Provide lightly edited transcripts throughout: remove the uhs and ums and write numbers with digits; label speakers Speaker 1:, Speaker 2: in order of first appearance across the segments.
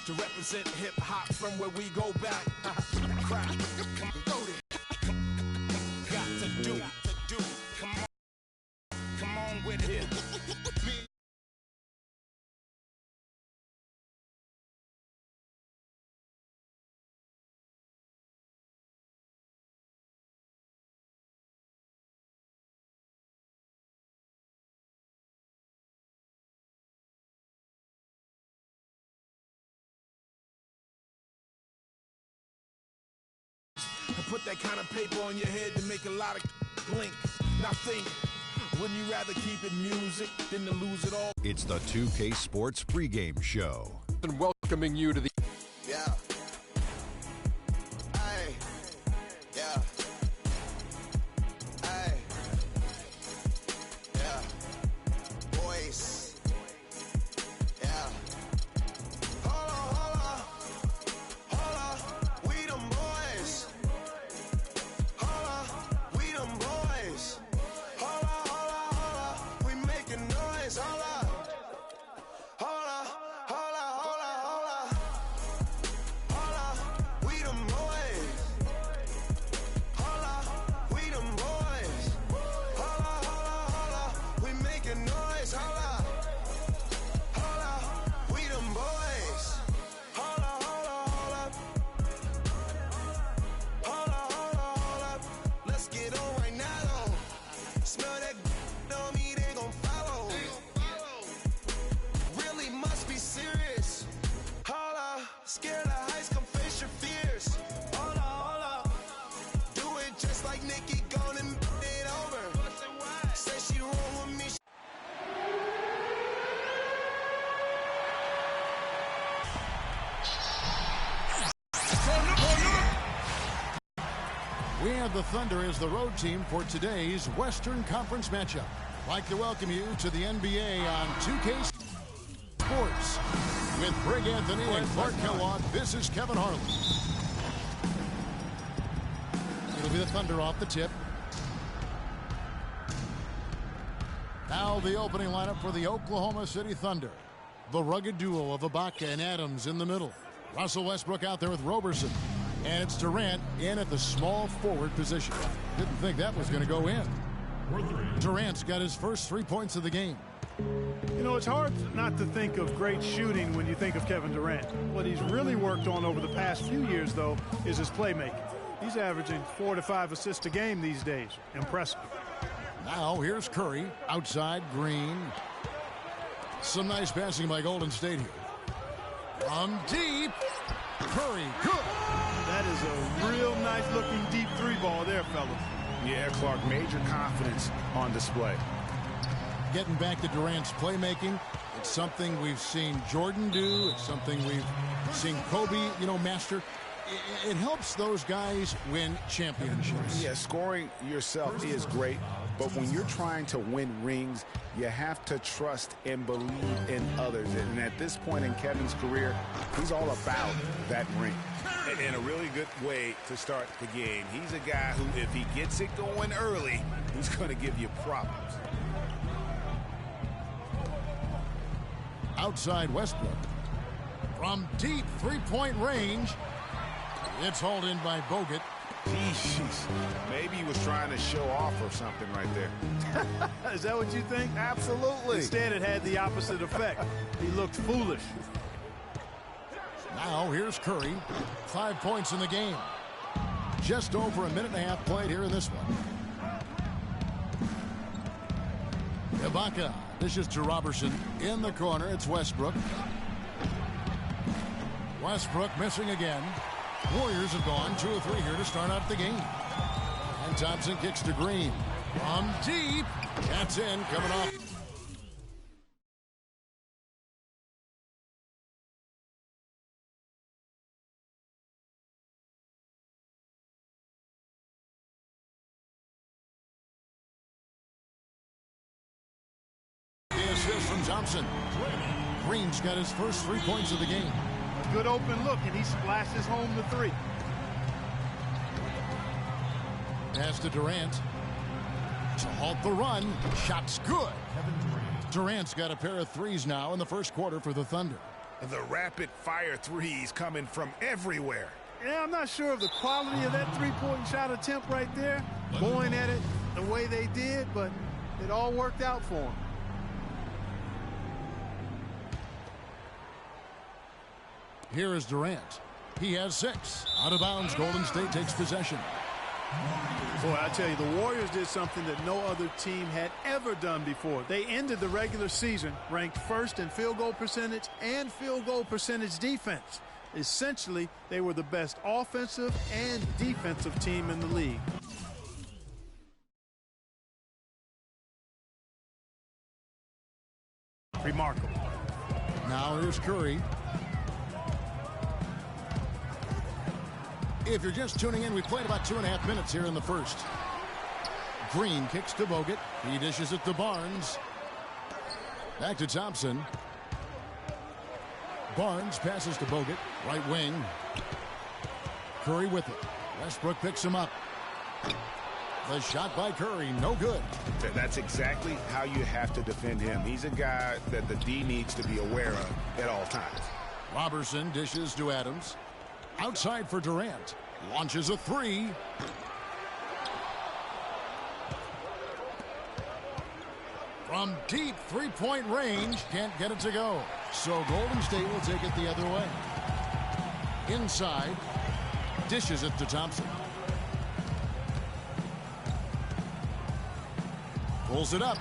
Speaker 1: to represent hip-hop from where we go back. Crack, loaded. Got to do, come on with it. Put that kind of paper on your head to make a lot of blink. Now think, wouldn't you rather keep it music than to lose it all?
Speaker 2: It's the 2K Sports pregame show.
Speaker 3: And welcoming you to the...
Speaker 4: Yeah. Hey. Yeah. Hey. Yeah. Boys. Yeah. Hold on. We them boys. We them boys. Hold on. We making noise. Hold on. We them boys. We them boys. We making noise. We them boys. Let's get on right now, though. Smell that on me, they gon' follow. Really must be serious. Scared of heights, come face your fears. Hold up. Do it just like Nikki, gone and it over. Say she wrong with me.
Speaker 5: We have the Thunder as the road team for today's Western Conference matchup. I'd like to welcome you to the NBA on 2K Sports. With Greg Anthony and Clark Kellogg, this is Kevin Harlan. It'll be the Thunder off the tip. Now the opening lineup for the Oklahoma City Thunder. The rugged duo of Ibaka and Adams in the middle. Russell Westbrook out there with Roberson. And it's Durant in at the small forward position. Didn't think that was going to go in. Durant's got his first 3 points of the game.
Speaker 6: You know, it's hard not to think of great shooting when you think of Kevin Durant. What he's really worked on over the past few years, though, is his playmaking. He's averaging 4 to 5 assists a game these days. Impressive.
Speaker 5: Now here's Curry outside Green. Some nice passing by Golden State here. From deep, Curry, good.
Speaker 6: That is a real nice looking deep three ball there, fellas.
Speaker 7: Yeah, Clark, major confidence on display.
Speaker 5: Getting back to Durant's playmaking, it's something we've seen Jordan do. It's something we've seen Kobe, master. It helps those guys win championships.
Speaker 7: Yeah, scoring yourself is great, but when you're trying to win rings, you have to trust and believe in others. And at this point in Kevin's career, he's all about that ring. And a really good way to start the game. He's a guy who, if he gets it going early, he's going to give you problems.
Speaker 5: Outside Westbrook. From deep three-point range. It's hauled in by Bogut.
Speaker 7: Jeez, maybe he was trying to show off or something right there.
Speaker 6: Is that what you think?
Speaker 7: Absolutely.
Speaker 6: Instead, it had the opposite effect. He looked foolish.
Speaker 5: Now here's Curry. 5 points in the game. Just over a minute and a half played here in this one. Ibaka dishes to Robertson. In the corner, it's Westbrook. Westbrook missing again. Warriors have gone 2 of 3 here to start out the game. And Thompson kicks to Green. From deep. That's in, coming off. The assist from Thompson. Green's got his first 3 points of the game.
Speaker 6: A good open look, and he splashes home the three.
Speaker 5: Pass to Durant. To halt the run. Shot's good. Durant's got a pair of threes now in the first quarter for the Thunder.
Speaker 7: The rapid-fire threes coming from everywhere.
Speaker 6: Yeah, I'm not sure of the quality of that three-point shot attempt right there, going at it the way they did, but it all worked out for them.
Speaker 5: Here is Durant. He has 6. Out of bounds, Golden State takes possession.
Speaker 6: Boy, I tell you, the Warriors did something that no other team had ever done before. They ended the regular season ranked first in field goal percentage and field goal percentage defense. Essentially, they were the best offensive and defensive team in the league. Remarkable.
Speaker 5: Now here's Curry. If you're just tuning in, we played about 2.5 minutes here in the first. Green kicks to Bogut. He dishes it to Barnes. Back to Thompson. Barnes passes to Bogut. Right wing. Curry with it. Westbrook picks him up. The shot by Curry, no good.
Speaker 7: That's exactly how you have to defend him. He's a guy that the D needs to be aware of at all times.
Speaker 5: Robertson dishes to Adams. Outside for Durant. Launches a 3. From deep three-point range, can't get it to go. So Golden State will take it the other way. Inside, dishes it to Thompson. Pulls it up.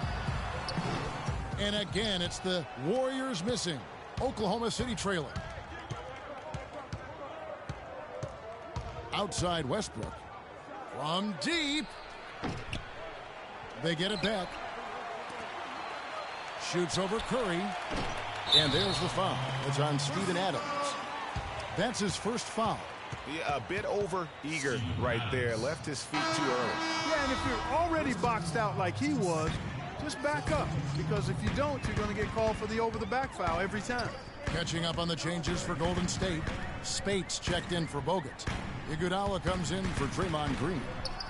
Speaker 5: And again, it's the Warriors missing. Oklahoma City trailing. Outside Westbrook. From deep. They get it back. Shoots over Curry. And there's the foul. It's on Steven Adams. That's his first foul.
Speaker 7: Yeah, a bit over eager right there. Left his feet too early.
Speaker 6: Yeah, and if you're already boxed out like he was, just back up. Because if you don't, you're going to get called for the over-the-back foul every time.
Speaker 5: Catching up on the changes for Golden State. Spates checked in for Bogut. Iguodala comes in for Draymond Green.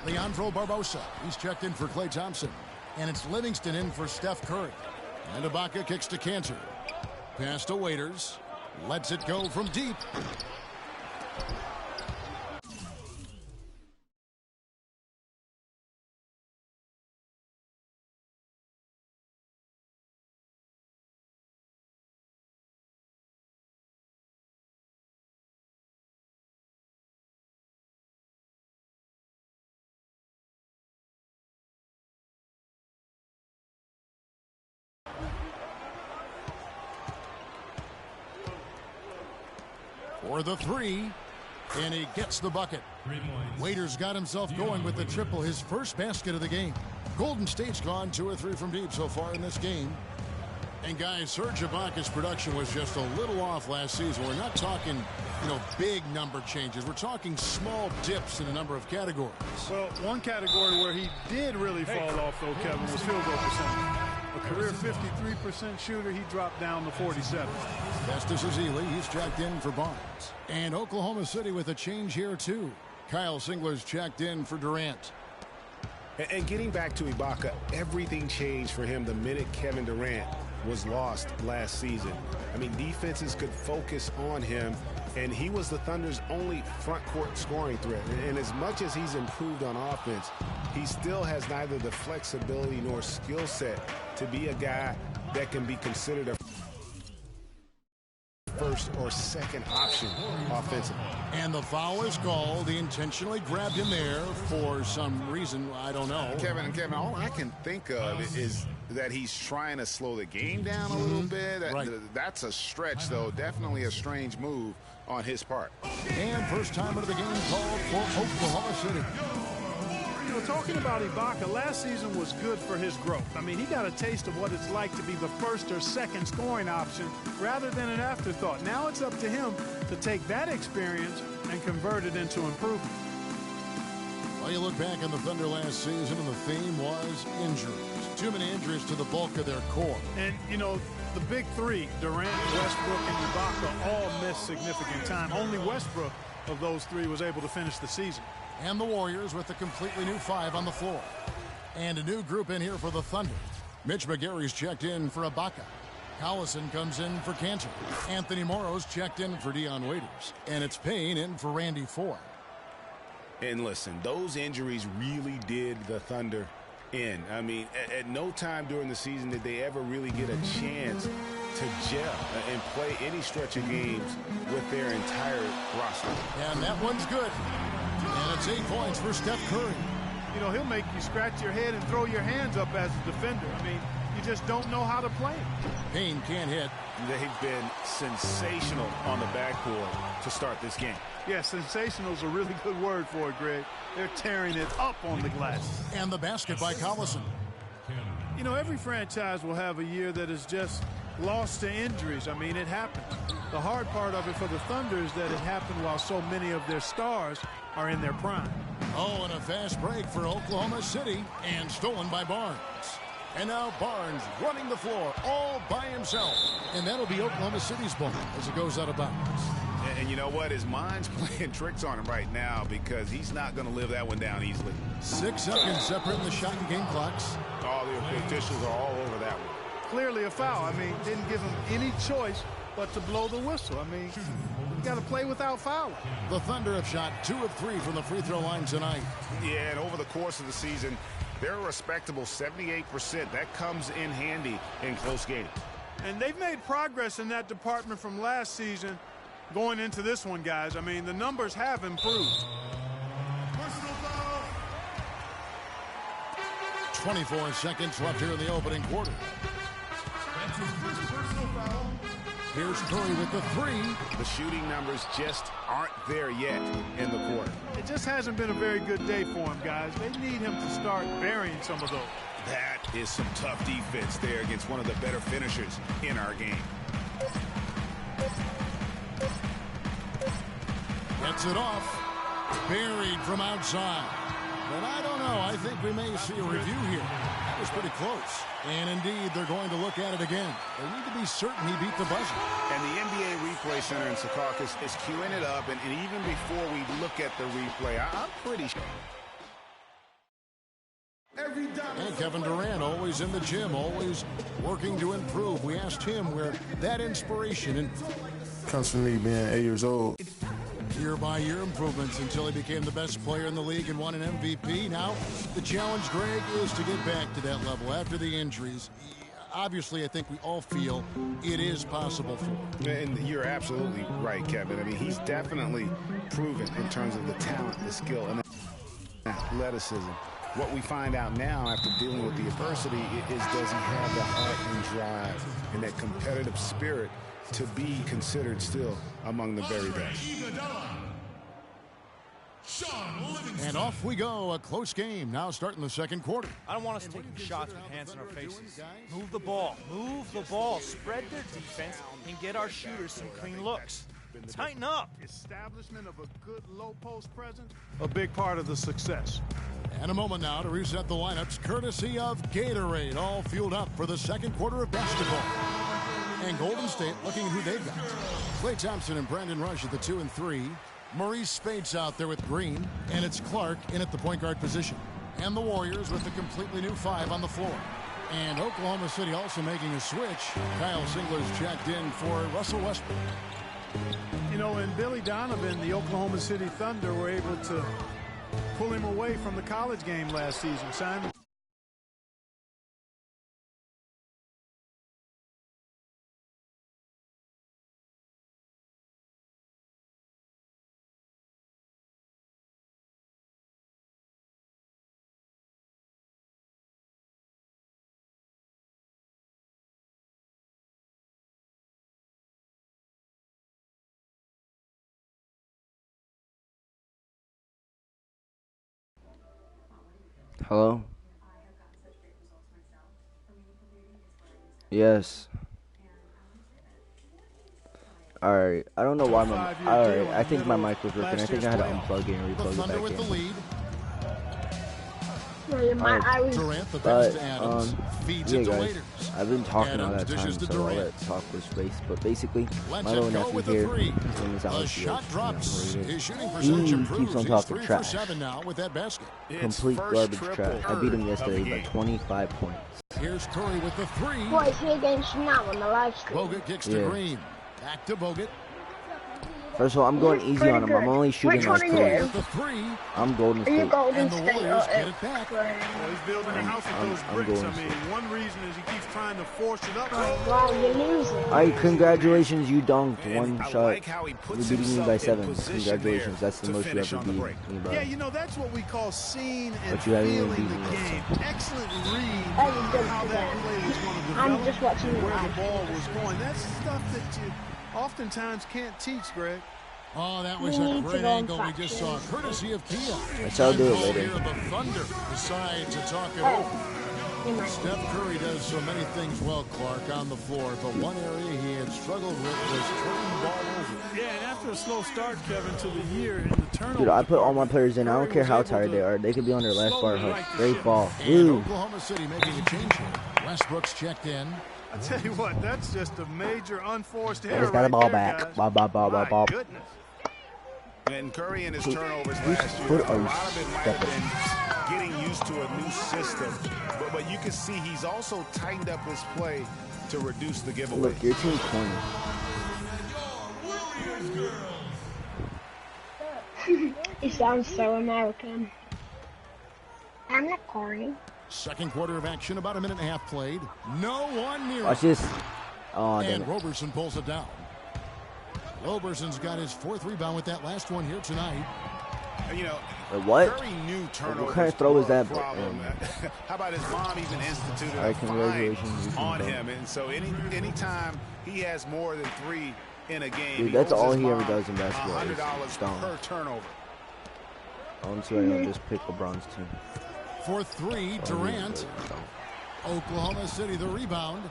Speaker 5: Leandro Barbosa, he's checked in for Klay Thompson. And it's Livingston in for Steph Curry. And Ibaka kicks to Cantor. Pass to Waiters. Lets it go from deep. For the 3, and he gets the bucket. Waiters got himself going with the triple, his first basket of the game. Golden State's gone 2 or 3 from deep so far in this game. And guys, Serge Ibaka's production was just a little off last season. We're not talking, big number changes. We're talking small dips in a number of categories.
Speaker 6: Well, one category where he did really fall off, though, Kevin, was field goal percentage. A career 53% shooter, he dropped down to 47.
Speaker 5: Festus Ezeli, he's checked in for Barnes. And Oklahoma City with a change here, too. Kyle Singler's checked in for Durant.
Speaker 7: And getting back to Ibaka, everything changed for him the minute Kevin Durant was lost last season. I mean, defenses could focus on him, and he was the Thunder's only front court scoring threat. And as much as he's improved on offense, he still has neither the flexibility nor skill set to be a guy that can be considered a first or second option offensively.
Speaker 5: And the foul is called. He intentionally grabbed him there for some reason. I don't know.
Speaker 7: Kevin, all I can think of is that he's trying to slow the game down a little bit.
Speaker 5: Right.
Speaker 7: That's a stretch, though. Definitely a strange move on his part.
Speaker 5: And first time of the game called for Oklahoma City.
Speaker 6: Talking about Ibaka, last season was good for his growth. I mean, he got a taste of what it's like to be the first or second scoring option rather than an afterthought. Now it's up to him to take that experience and convert it into improvement.
Speaker 5: Well, you look back on the Thunder last season, and the theme was injuries. Too many injuries to the bulk of their core.
Speaker 6: And, the big 3, Durant, Westbrook, and Ibaka, all missed significant time. Only Westbrook of those 3 was able to finish the season.
Speaker 5: And the Warriors with a completely new 5 on the floor. And a new group in here for the Thunder. Mitch McGary's checked in for Ibaka. Collison comes in for Cantor. Anthony Morrow's checked in for Dion Waiters. And it's Payne in for Randy Ford.
Speaker 7: And listen, those injuries really did the Thunder in. I mean, at no time during the season did they ever really get a chance to gel and play any stretch of games with their entire roster.
Speaker 5: And that one's good. And it's 8 points for Steph Curry.
Speaker 6: You know, he'll make you scratch your head and throw your hands up as a defender. I mean, you just don't know how to play him.
Speaker 5: Payne can't hit.
Speaker 7: They've been sensational on the backboard to start this game.
Speaker 6: Yeah, sensational is a really good word for it, Greg. They're tearing it up on the glass.
Speaker 5: And the basket by Collison.
Speaker 6: You know, every franchise will have a year that is just lost to injuries. I mean, it happens. The hard part of it for the Thunder is that it happened while so many of their stars are in their prime.
Speaker 5: Oh, and a fast break for Oklahoma City, and stolen by Barnes. And now Barnes running the floor all by himself. And that'll be Oklahoma City's ball as it goes out of bounds.
Speaker 7: And you know what? His mind's playing tricks on him right now because he's not going to live that one down easily.
Speaker 5: 6 seconds separating the shot and game clocks.
Speaker 7: All the officials are all over that one.
Speaker 6: Clearly a foul. I mean, didn't give him any choice but to blow the whistle. I mean, you got to play without fouling.
Speaker 5: The Thunder have shot 2 of 3 from the free throw line tonight.
Speaker 7: Yeah, and over the course of the season, they're a respectable 78%. That comes in handy in close games.
Speaker 6: And they've made progress in that department from last season going into this one, guys. I mean, the numbers have improved.
Speaker 5: 24 seconds left here in the opening quarter. Here's Curry with the 3.
Speaker 7: The shooting numbers just aren't there yet in the quarter.
Speaker 6: It just hasn't been a very good day for him, guys. They need him to start burying some of those.
Speaker 7: That is some tough defense there against one of the better finishers in our game.
Speaker 5: Gets it off. Buried from outside. But I don't know. I think we may see a review here. That was pretty close. And indeed, they're going to look at it again. They need to be certain he beat the buzzer.
Speaker 7: And the NBA Replay Center in Secaucus is queuing it up. And even before we look at the replay, I'm pretty sure.
Speaker 5: And Kevin Durant, always in the gym, always working to improve. We asked him where that inspiration
Speaker 8: comes from me being 8 years old.
Speaker 5: Year-by-year improvements until he became the best player in the league and won an MVP. Now, the challenge, Greg, is to get back to that level after the injuries. Obviously, I think we all feel it is possible for him.
Speaker 7: And you're absolutely right, Kevin. I mean, he's definitely proven in terms of the talent, the skill, and the athleticism. What we find out now after dealing with the adversity is does he have the heart and drive and that competitive spirit to be considered still among the very best.
Speaker 5: And off we go, a close game now starting the second quarter.
Speaker 9: I don't want us taking shots with hands in our faces. Move the ball, spread their defense, and get our shooters some clean looks. Tighten up.
Speaker 6: Establishment of a good low post presence, a big part of the success.
Speaker 5: And a moment now to reset the lineups courtesy of Gatorade, all fueled up for the second quarter of basketball. And Golden State looking at who they've got. Klay Thompson and Brandon Rush at the 2 and 3. Maurice Spates out there with Green, and it's Clark in at the point guard position. And the Warriors with a completely new 5 on the floor. And Oklahoma City also making a switch. Kyle Singler's checked in for Russell Westbrook.
Speaker 6: You know, and Billy Donovan, the Oklahoma City Thunder, were able to pull him away from the college game last season. Simon.
Speaker 10: Hello? Yes. Alright, I don't know why my... Alright, I think my mic was working. I think I had to unplug it and replug it back in.
Speaker 5: Durant, the pass to Adams, feeds it to
Speaker 10: guys,
Speaker 5: Waiters.
Speaker 10: I've been talking all
Speaker 5: Adams
Speaker 10: that time,
Speaker 5: dishes to
Speaker 10: so all
Speaker 5: Durant.
Speaker 10: that talk was waste. But basically, my
Speaker 5: Lets
Speaker 10: little
Speaker 5: it go
Speaker 10: nephew
Speaker 5: with the
Speaker 10: here,
Speaker 5: 3.
Speaker 10: his name is
Speaker 5: The
Speaker 10: Alex.
Speaker 5: shot drops. His shooting
Speaker 10: He
Speaker 5: percentage improves.
Speaker 10: keeps on
Speaker 5: He's
Speaker 10: talking
Speaker 5: 3
Speaker 10: trash.
Speaker 5: for 7 now with that basket.
Speaker 10: Complete garbage trash. I beat him yesterday by 25 points.
Speaker 5: Here's Curry with the three.
Speaker 11: What is he against now on the live stream?
Speaker 5: Bogut kicks to Green. Back to Bogut.
Speaker 10: First of all, I'm going easy on him. I'm only shooting
Speaker 11: Which
Speaker 10: like
Speaker 11: one are you?
Speaker 10: I'm Golden
Speaker 11: Are you
Speaker 10: State.
Speaker 11: Golden
Speaker 5: And the
Speaker 11: State
Speaker 5: Warriors
Speaker 11: or
Speaker 5: get it back.
Speaker 6: Well, he's building a house with those bricks.
Speaker 5: Golden
Speaker 6: I mean, one reason is he keeps trying to force it up.
Speaker 11: Wow, you're losing.
Speaker 10: Alright, congratulations, you dunked one
Speaker 7: I
Speaker 10: shot.
Speaker 7: like how he
Speaker 10: You're
Speaker 7: puts
Speaker 10: beating me
Speaker 7: himself
Speaker 10: by
Speaker 7: in
Speaker 10: 7.
Speaker 7: position
Speaker 10: Congratulations,
Speaker 7: there
Speaker 10: that's the
Speaker 7: to
Speaker 10: most you
Speaker 7: finish
Speaker 10: ever
Speaker 7: on the
Speaker 10: beat
Speaker 7: break.
Speaker 10: me by.
Speaker 6: Yeah, you know, that's what we call seeing and
Speaker 10: But you haven't even
Speaker 6: feeling the
Speaker 10: beaten me
Speaker 6: game.
Speaker 10: yet,
Speaker 6: Excellent read
Speaker 11: Hey,
Speaker 6: on
Speaker 11: good
Speaker 6: how
Speaker 11: for
Speaker 6: that
Speaker 11: them.
Speaker 6: play was going to
Speaker 11: I'm
Speaker 6: develop
Speaker 11: just watching
Speaker 6: and
Speaker 11: the
Speaker 6: where the
Speaker 11: live.
Speaker 6: ball was going. That's stuff that you oftentimes can't teach, Greg.
Speaker 5: Oh, that was a great angle we just saw, courtesy of Kia.
Speaker 10: Yes, I'll do it later.
Speaker 5: Here, the Thunder decide to talk it over. Steph Curry does so many things well, Clark, on the floor, but one area he had struggled with was turning the ball over.
Speaker 6: Yeah, and after a slow start, Kevin, to the year in the turnover.
Speaker 10: Dude, I put all my players in. I don't care how tired they are. They could be on their last bar hush. Great ball. Woo.
Speaker 5: Oklahoma City making a change here. Westbrook's checked in.
Speaker 6: I tell you what, that's just a major unforced
Speaker 10: They
Speaker 6: error
Speaker 10: just got the ball back. Ball, ball, ball, ball, ball.
Speaker 6: Goodness.
Speaker 7: And Curry and his turnovers last year, a lot of it might have been getting used to a new system. But you can see he's also tightened up his play to reduce the giveaway.
Speaker 10: Look, your team's corner.
Speaker 11: He sounds so American. I'm not corny.
Speaker 5: Second quarter of action, about a minute and a half played. No one near.
Speaker 10: Watch this. Oh,
Speaker 5: and
Speaker 10: damn it.
Speaker 5: Roberson pulls it down. Roberson's got his 4th rebound with that last one here tonight.
Speaker 7: You know,
Speaker 10: what?
Speaker 7: Curry knew turnovers.
Speaker 10: What kind of throw is that?
Speaker 7: How about his mom even instituted
Speaker 10: All right,
Speaker 7: a fine
Speaker 10: congratulations.
Speaker 7: on him? And so anytime he has more than 3 in a game,
Speaker 10: Dude, that's
Speaker 7: owes
Speaker 10: all
Speaker 7: his
Speaker 10: he ever
Speaker 7: mom
Speaker 10: does in basketball is
Speaker 7: $100
Speaker 10: stone.
Speaker 7: per turnover.
Speaker 10: Honestly, I don't just pick LeBron's team.
Speaker 5: For 3, Durant. Oklahoma City, the rebound.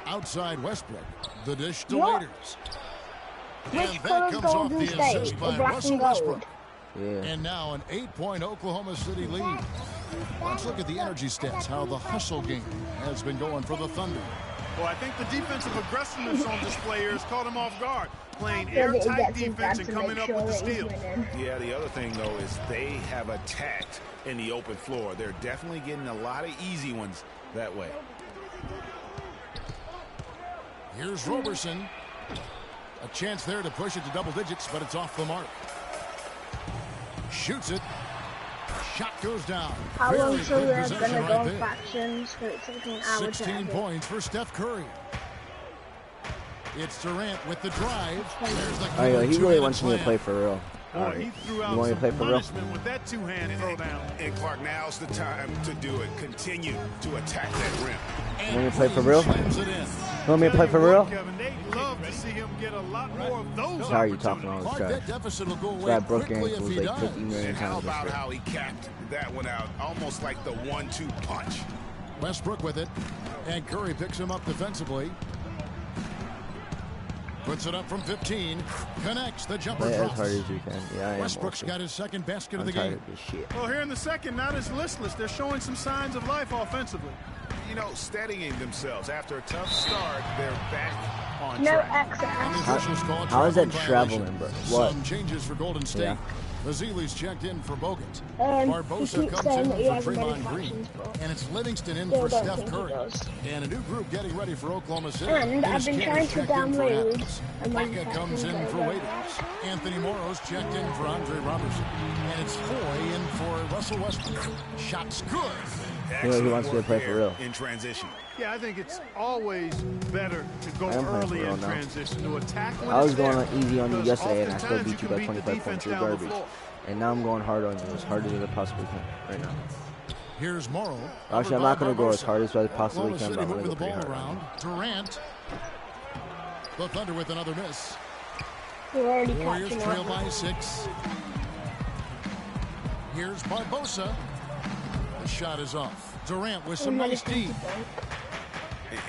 Speaker 5: Outside Westbrook. The dish to Waiters.
Speaker 11: Which
Speaker 5: And
Speaker 11: color
Speaker 5: that
Speaker 11: of
Speaker 5: comes off
Speaker 11: Golden
Speaker 5: the
Speaker 11: State?
Speaker 5: assist
Speaker 11: The
Speaker 5: by
Speaker 11: black
Speaker 5: Russell
Speaker 11: and
Speaker 5: Westbrook.
Speaker 10: Yeah.
Speaker 5: And now an 8-point Oklahoma City lead. Let's look at the energy stats, how the hustle game has been going for the Thunder.
Speaker 6: Well, I think the defensive aggressiveness on display here has caught him off guard. Playing airtight defense and coming up with the steal.
Speaker 7: Yeah, the other thing, though, is they have attacked in the open floor. They're definitely getting a lot of easy ones that way.
Speaker 5: Here's Roberson. A chance there to push it to double digits, but it's off the mark. Shoots it. Shot goes down.
Speaker 11: How long
Speaker 5: Very
Speaker 11: till
Speaker 5: good
Speaker 11: they're
Speaker 5: possession
Speaker 11: going to
Speaker 5: right
Speaker 11: go
Speaker 5: there.
Speaker 11: fractions for it taking an hour to
Speaker 5: 16
Speaker 11: edit?
Speaker 5: points for Steph Curry. It's Durant with the drive. There's the
Speaker 10: Oh, yeah, he really
Speaker 5: two-handed
Speaker 10: wants me to
Speaker 5: slam.
Speaker 10: play for real.
Speaker 6: Boy, he threw out
Speaker 10: You want me to
Speaker 6: some
Speaker 10: play for real?
Speaker 6: punishment with that two-hand throwdown.
Speaker 7: And Clark, now's the time to do it. Continue to attack that rim.
Speaker 10: You want me to play for real?
Speaker 5: Slams it in.
Speaker 10: You want me to play for real?
Speaker 6: Kevin, they'd love to see him get a lot more of those
Speaker 10: How are you talking all this
Speaker 5: Clark,
Speaker 10: trash?
Speaker 5: that deficit will go away
Speaker 10: That broke
Speaker 5: quickly
Speaker 10: ankle
Speaker 5: if
Speaker 10: was
Speaker 5: he
Speaker 10: like
Speaker 5: does.
Speaker 10: 50 million
Speaker 7: And how
Speaker 10: times.
Speaker 7: about how he capped that one out? Almost like the 1-2 punch.
Speaker 5: Westbrook with it. And Curry picks him up defensively. Puts it up from 15. Connects the jumper
Speaker 10: Play as
Speaker 5: drops.
Speaker 10: hard as you can. Yeah, I am.
Speaker 5: Westbrook's
Speaker 10: also.
Speaker 5: got his second basket of
Speaker 10: I'm
Speaker 5: the
Speaker 10: tired
Speaker 5: game.
Speaker 10: of this shit.
Speaker 6: Well, here in the second, not as listless. They're showing some signs of life offensively.
Speaker 7: You know, steadying themselves. After a tough start, they're back on
Speaker 11: No
Speaker 7: track.
Speaker 11: access.
Speaker 10: How is that traveling, bro? What?
Speaker 5: Some changes for Golden State.
Speaker 10: Yeah.
Speaker 5: Mazzili's checked in for Bogut.
Speaker 11: He
Speaker 5: Barbosa
Speaker 11: keeps
Speaker 5: comes
Speaker 11: saying
Speaker 5: in
Speaker 11: that he
Speaker 5: for
Speaker 11: hasn't got
Speaker 5: Draymond
Speaker 11: his
Speaker 5: Green.
Speaker 11: fractions full.
Speaker 5: And it's Livingston in
Speaker 11: Still
Speaker 5: for
Speaker 11: don't
Speaker 5: Steph
Speaker 11: think he
Speaker 5: Curry.
Speaker 11: does.
Speaker 5: And a new group getting ready for Oklahoma City.
Speaker 11: And I've
Speaker 5: Dennis
Speaker 11: been
Speaker 5: Cantor's
Speaker 11: trying to
Speaker 5: checked in for
Speaker 11: download
Speaker 5: Adams.
Speaker 11: and then
Speaker 5: Baca comes in for Waiters. Anthony Morrow's checked in for Andre Robertson. And it's Foy in for Russell Westbrook. Shot's good.
Speaker 10: He wants me to play for real.
Speaker 7: In transition.
Speaker 6: Yeah, I think it's always better to go
Speaker 10: I am playing for
Speaker 6: early
Speaker 10: real
Speaker 6: in
Speaker 10: now.
Speaker 6: transition, to attack when
Speaker 10: I was
Speaker 6: it's there,
Speaker 10: going easy on you
Speaker 6: because
Speaker 10: yesterday, and I still
Speaker 6: oftentimes
Speaker 10: beat you
Speaker 6: can
Speaker 10: by
Speaker 6: beat the
Speaker 10: 25
Speaker 6: defense
Speaker 10: points. You're
Speaker 6: down the
Speaker 10: garbage.
Speaker 6: floor.
Speaker 10: And now I'm going hard on you, as hard as I possibly can right now.
Speaker 5: Here's Morrow.
Speaker 10: Actually, I'm not going to go as hard as I possibly
Speaker 5: Oklahoma
Speaker 10: can,
Speaker 5: City
Speaker 10: but I'm
Speaker 5: moving
Speaker 10: going
Speaker 5: the
Speaker 10: to go pretty
Speaker 5: ball
Speaker 10: hard.
Speaker 5: around. Durant. The Thunder with another miss.
Speaker 11: You're already
Speaker 5: Warriors
Speaker 11: catching
Speaker 5: trail
Speaker 11: up.
Speaker 5: by 6. Here's Barbosa. The shot is off. Durant with some nice D.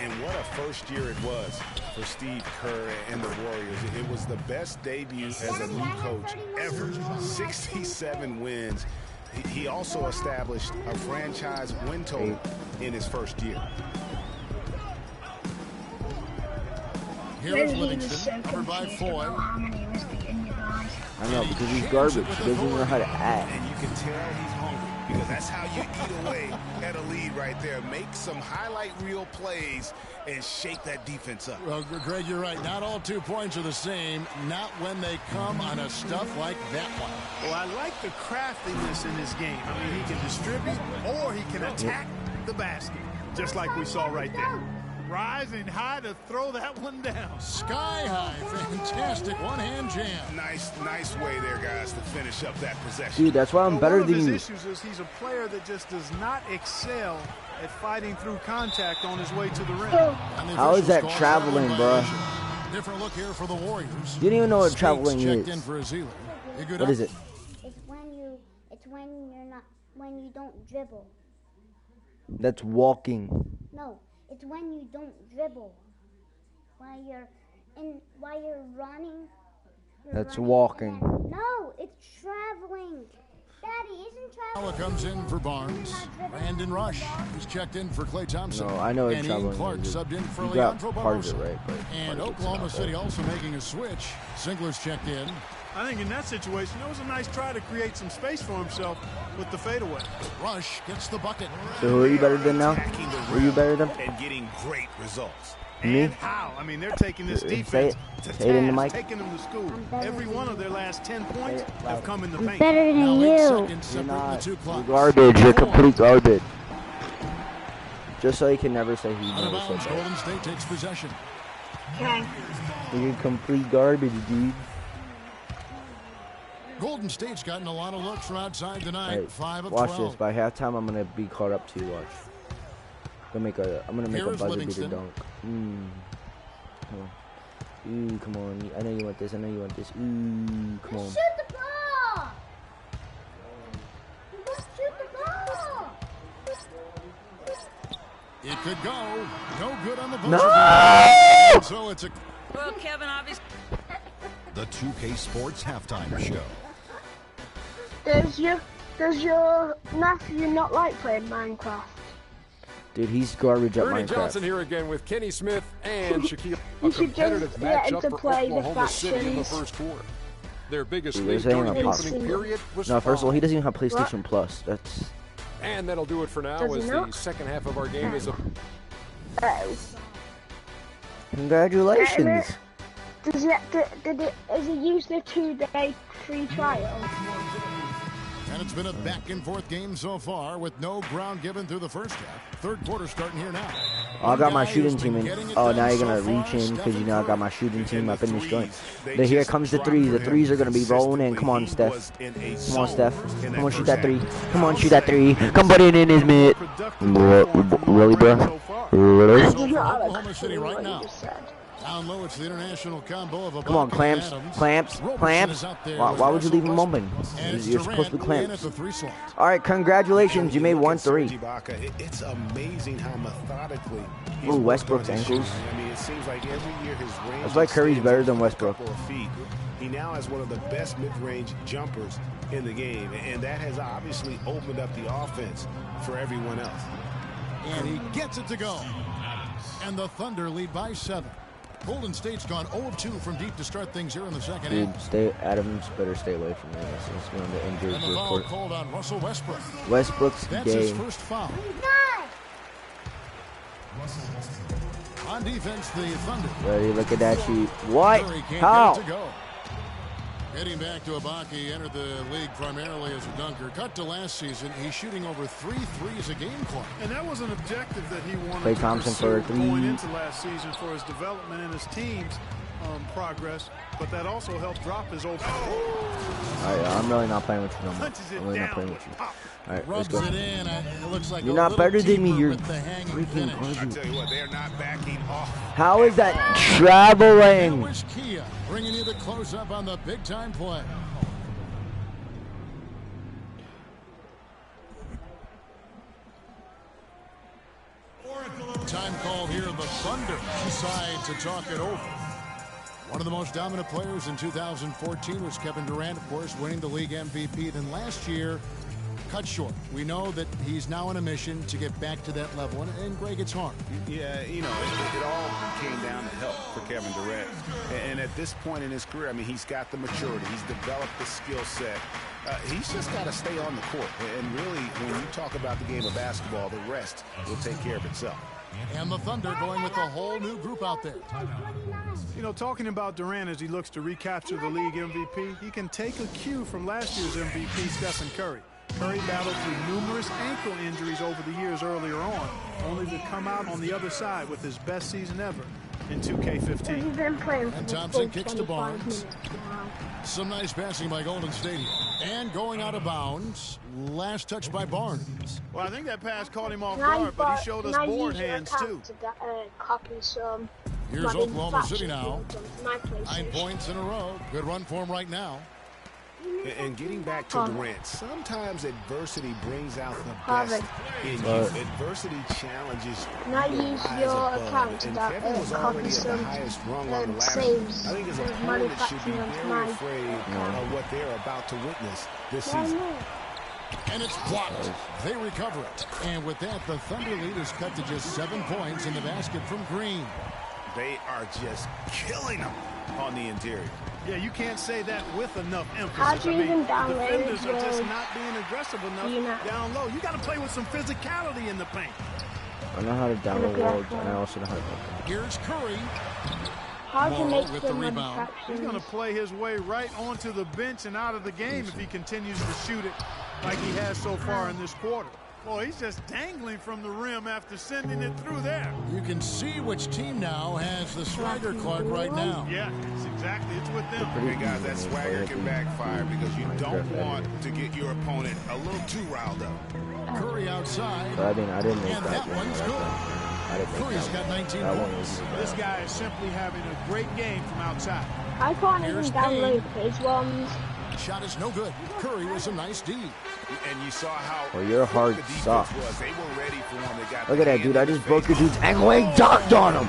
Speaker 7: And what a first year it was for Steve Kerr and the Warriors. It was the best debut as a new coach ever. 67 wins. He also established a franchise win total in his first year.
Speaker 5: Here is Livingston, covered by Foy.
Speaker 10: I know, because he's garbage. He doesn't know how to act.
Speaker 7: And you can tell he's hungry because that's how you eat away at a lead right there. Make some highlight reel plays and shake that defense up.
Speaker 5: Well, Greg, you're right. Not all 2 points are the same. Not when they come on a stuff like that one.
Speaker 6: Well, I like the craftiness in his game. I mean, he can distribute or he can attack the basket, just like we saw right there. Rising high to throw that one down.
Speaker 5: Sky high. Fantastic one-hand jam.
Speaker 7: Nice way there, guys, to finish up that possession.
Speaker 10: Dude, that's why I'm better than you.
Speaker 6: One of his issues is he's a player that just does not excel at fighting through contact on his way to the rim.
Speaker 10: How is that traveling, bro?
Speaker 5: Different look here for the Warriors.
Speaker 10: You didn't even know what traveling is.
Speaker 5: In for
Speaker 10: What is it?
Speaker 11: It's when you don't dribble.
Speaker 10: That's walking.
Speaker 11: No, it's when you don't dribble. While you're running.
Speaker 10: That's walking.
Speaker 11: No, it's traveling. Daddy, isn't traveling?
Speaker 5: Comes in for Barnes. Brandon Rush is checked in for Klay Thompson.
Speaker 10: No, I know what
Speaker 5: and
Speaker 10: traveling
Speaker 5: Ian Clark
Speaker 10: is.
Speaker 5: subbed in for
Speaker 10: You got
Speaker 5: Leandro
Speaker 10: part of it
Speaker 5: Barbosa.
Speaker 10: right, but
Speaker 5: and Oklahoma City also making a switch. Singler's checked in.
Speaker 6: I think in that situation, it was a nice try to create some space for himself with the fadeaway.
Speaker 5: Rush gets the bucket.
Speaker 10: So who are you better than now? Who are you better than?
Speaker 7: And getting great results.
Speaker 10: Me?
Speaker 6: And how? I mean, they're taking this defense to
Speaker 10: Say it in the mic.
Speaker 6: taking them to school. Every one of their last 10 points have come in the paint.
Speaker 11: Better than
Speaker 5: Now 8
Speaker 11: you.
Speaker 5: seconds
Speaker 10: You're
Speaker 5: separating the
Speaker 10: not.
Speaker 5: 2
Speaker 10: You're
Speaker 5: clocks.
Speaker 10: garbage. You're complete garbage. Just so he can never say he
Speaker 5: Out of
Speaker 10: never said
Speaker 5: bounds,
Speaker 10: that.
Speaker 5: Golden State takes possession.
Speaker 10: You're complete garbage, dude.
Speaker 5: Golden State's gotten a lot of looks from outside tonight.
Speaker 10: Right.
Speaker 5: 5 of
Speaker 10: Watch
Speaker 5: 12.
Speaker 10: this. By halftime, I'm gonna be caught up too. Watch. I'm gonna make a
Speaker 5: Here's
Speaker 10: buzzer beater
Speaker 5: Livingston.
Speaker 10: dunk. Come on. Ooh, come on. I know you want this. I know you want this. Ooh, come on.
Speaker 11: Shoot the ball! You must shoot the ball!
Speaker 5: It could go. No good on the buzzer.
Speaker 10: No!
Speaker 5: So it's a...
Speaker 12: Well, Kevin, obviously.
Speaker 2: The 2K Sports Halftime Show.
Speaker 11: Does your nephew not like playing Minecraft?
Speaker 10: Dude, he's garbage at
Speaker 3: Ernie
Speaker 10: Minecraft.
Speaker 3: Johnson here again with Kenny Smith and Shaquille.
Speaker 11: You
Speaker 3: A
Speaker 11: should
Speaker 3: competitive
Speaker 11: just get him
Speaker 3: matchup
Speaker 11: to
Speaker 3: for
Speaker 11: play the
Speaker 3: Oklahoma City in the
Speaker 11: factions.
Speaker 3: first quarter. Their biggest
Speaker 10: Dude,
Speaker 3: lead
Speaker 10: this ain't
Speaker 3: during the
Speaker 10: gonna
Speaker 3: opening
Speaker 11: pop.
Speaker 3: period was
Speaker 10: No, first of all, he
Speaker 3: 5.
Speaker 10: doesn't even have PlayStation Plus. That's...
Speaker 3: And that'll do it for now
Speaker 11: Does he
Speaker 3: as the
Speaker 11: not?
Speaker 3: second half of our game is a
Speaker 11: Oh.
Speaker 10: Congratulations.
Speaker 11: Does he use the 2-day free trial?
Speaker 5: And it's been a back-and-forth game so far with no ground given through the first half. Third quarter starting here now.
Speaker 10: Oh, I got my
Speaker 5: One guy
Speaker 10: shooting
Speaker 5: who's
Speaker 10: team
Speaker 5: been
Speaker 10: in.
Speaker 5: getting it
Speaker 10: Oh,
Speaker 5: done
Speaker 10: now you're
Speaker 5: so
Speaker 10: going to
Speaker 5: far,
Speaker 10: reach in because you know I got my shooting team up in this joint.
Speaker 7: They
Speaker 10: But here
Speaker 7: just
Speaker 10: comes the
Speaker 7: dropped
Speaker 10: threes.
Speaker 7: for
Speaker 10: The
Speaker 7: him
Speaker 10: threes are going to be rolling in. Come on,
Speaker 7: consistently.
Speaker 10: Steph.
Speaker 7: He was in a
Speaker 10: Come on, Steph.
Speaker 7: zone in
Speaker 10: Come on,
Speaker 7: that
Speaker 10: shoot that
Speaker 7: first
Speaker 10: three.
Speaker 7: half.
Speaker 10: Come on, shoot that three. Come put it in his mid. Really, bro? Really?
Speaker 5: So for Oklahoma City right now. Down low, it's the international combo of
Speaker 10: Come on,
Speaker 5: Ibaka
Speaker 10: clamps,
Speaker 5: and Adams.
Speaker 10: clamps,
Speaker 5: Roberson
Speaker 10: clamps.
Speaker 5: is out there
Speaker 10: Why
Speaker 5: with
Speaker 10: would you leave him
Speaker 5: Russell
Speaker 10: open?
Speaker 5: Westbrook. And it's
Speaker 10: You're supposed to be
Speaker 5: Durant in
Speaker 10: clamps.
Speaker 5: at the 3 slot.
Speaker 10: All right, congratulations. You made 1-3.
Speaker 7: Ibaka, it's amazing how methodically he's
Speaker 10: Ooh,
Speaker 7: worked
Speaker 10: Westbrook's
Speaker 7: on his
Speaker 10: ankles.
Speaker 7: shooting. I mean, it seems like every year his range.
Speaker 10: That's why Curry's
Speaker 7: extends
Speaker 10: better than
Speaker 7: a
Speaker 10: Westbrook.
Speaker 7: couple of feet. He now has one of the best mid-range jumpers in the game, and that has obviously opened up the offense for everyone else.
Speaker 5: And he gets it to go. And the Thunder lead by 7. Golden State's gone 0 of 2 from deep to start things here in the second
Speaker 10: Dude,
Speaker 5: half.
Speaker 10: Adams better stay away from me. This is one of the injured
Speaker 5: And the foul
Speaker 10: report.
Speaker 5: called on Russell Westbrook.
Speaker 10: Westbrook's
Speaker 5: That's his
Speaker 10: game.
Speaker 5: first foul. On defense, the Thunder.
Speaker 10: Ready, look at that shoot. What?
Speaker 5: Curry can't
Speaker 10: How?
Speaker 5: get it to go. Heading back to Ibaka, he entered the league primarily as a dunker. Cut to last season, he's shooting over 3 threes a game, Clark.
Speaker 6: And that was an objective that he wanted
Speaker 10: Klay
Speaker 6: to
Speaker 10: Thompson
Speaker 6: pursue
Speaker 10: for a
Speaker 6: going
Speaker 10: three.
Speaker 6: into last season for his development and his team's progress, but that also helped drop his open.
Speaker 10: All right, I'm really not playing with you no more.
Speaker 6: Punches it
Speaker 10: I'm really not
Speaker 6: down
Speaker 10: playing
Speaker 6: with
Speaker 10: with you.
Speaker 6: pop.
Speaker 10: All right, let's
Speaker 5: Rubs
Speaker 10: go.
Speaker 5: it in. It looks like
Speaker 10: You're
Speaker 5: a
Speaker 10: not
Speaker 5: little
Speaker 10: better than me.
Speaker 5: deeper
Speaker 10: You're
Speaker 5: with the hanging
Speaker 10: freaking
Speaker 5: finish.
Speaker 7: I
Speaker 10: garbage.
Speaker 7: tell you what, they're not backing off.
Speaker 10: How is that
Speaker 5: Now
Speaker 10: traveling?
Speaker 5: is Kia bringing you the close-up on the big-time play. Time called here. The Thunder decide to talk it over. One of the most dominant players in 2014 was Kevin Durant, of course, winning the league MVP. Then last year, cut short. We know that he's now on a mission to get back to that level, and Greg, it's hard.
Speaker 7: Yeah, you know, it all came down to health for Kevin Durant. And at this point in his career, I mean, he's got the maturity. He's developed the skill set. He's just got to stay on the court. And really, when you talk about the game of basketball, the rest will take care of itself.
Speaker 5: And the Thunder going with a whole new group out there.
Speaker 6: You know, talking about Durant as he looks to recapture the league MVP, he can take a cue from last year's MVP, Stephen Curry. Curry battled through numerous ankle injuries over the years earlier on, only to come out on the other side with his best season ever in 2K15.
Speaker 5: And Thompson kicks to Barnes. Some nice passing by Golden State. And going out of bounds, last touch by Barnes.
Speaker 6: Well, I think that pass caught him off guard, but he showed us board hands too.
Speaker 5: Here's Oklahoma City now. 9 points in a row. Good run for him right now.
Speaker 7: And getting back to Durant, sometimes adversity brings out the best in you. Adversity challenges your account. And Kevin was already at the highest rung on the ladder. I think his opponent should be very afraid of what they're about to witness this season.
Speaker 5: And it's blocked. They recover it. And with that, the Thunder lead is cut to just 7 points in the basket from Green.
Speaker 7: They are just killing them on the interior.
Speaker 6: Yeah, you can't say that with enough emphasis.
Speaker 11: How do you even download it?
Speaker 6: Defenders are just not being aggressive enough down low. You got to play with some physicality in the paint.
Speaker 10: I know how to download worlds, and I also know how to play.
Speaker 5: Here's Curry.
Speaker 11: How to make
Speaker 5: with the rebound.
Speaker 6: He's going to play his way right onto the bench and out of the game if he continues to shoot it like he has so far in this quarter. Boy, he's just dangling from the rim after sending it through there.
Speaker 5: You can see which team now has the swagger clock right now.
Speaker 6: Yeah, it's with them.
Speaker 7: Hey, guys, that swagger can backfire because you don't want to get your opponent a little too riled up.
Speaker 5: Curry outside.
Speaker 10: But I didn't make
Speaker 5: and that one's good. Curry's got 19 points.
Speaker 6: This guy is simply having a great game from outside.
Speaker 11: I can't even download his ones.
Speaker 5: Shot is no good. Curry was a nice D.
Speaker 7: And you saw how
Speaker 10: well, you're hard soft.
Speaker 7: They were ready for him. They got
Speaker 10: look at that, dude. I just broke the dude's ankle and dunked on him.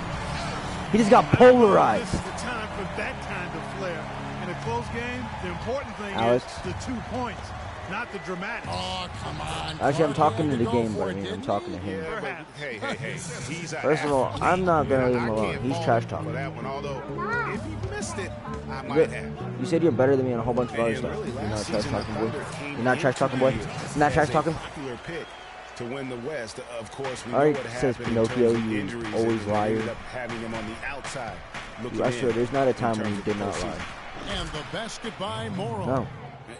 Speaker 10: He just got polarized.
Speaker 6: This is the time for that kind of flair. In a close game, the important thing
Speaker 10: Alex.
Speaker 6: is the 2 points, not the dramatic.
Speaker 5: Oh, come on.
Speaker 10: Actually, I'm talking to the game, but I'm talking to him.
Speaker 7: Yeah, hey.
Speaker 10: First of all, I'm not going to leave him alone. He's trash talking.
Speaker 7: That one, although, if he missed it, I might have.
Speaker 10: You said you're better than me on a whole bunch of other stuff. You're not trash talking, boy. You're not trash talking, boy. You're not trash talking.
Speaker 7: Pick to win the West, of course. We
Speaker 10: Alright, says Pinocchio, you always liar.
Speaker 7: Having him on the outside.
Speaker 10: I swear, there's not a time when you did not lie.
Speaker 5: And the basket by Morrow.
Speaker 10: No.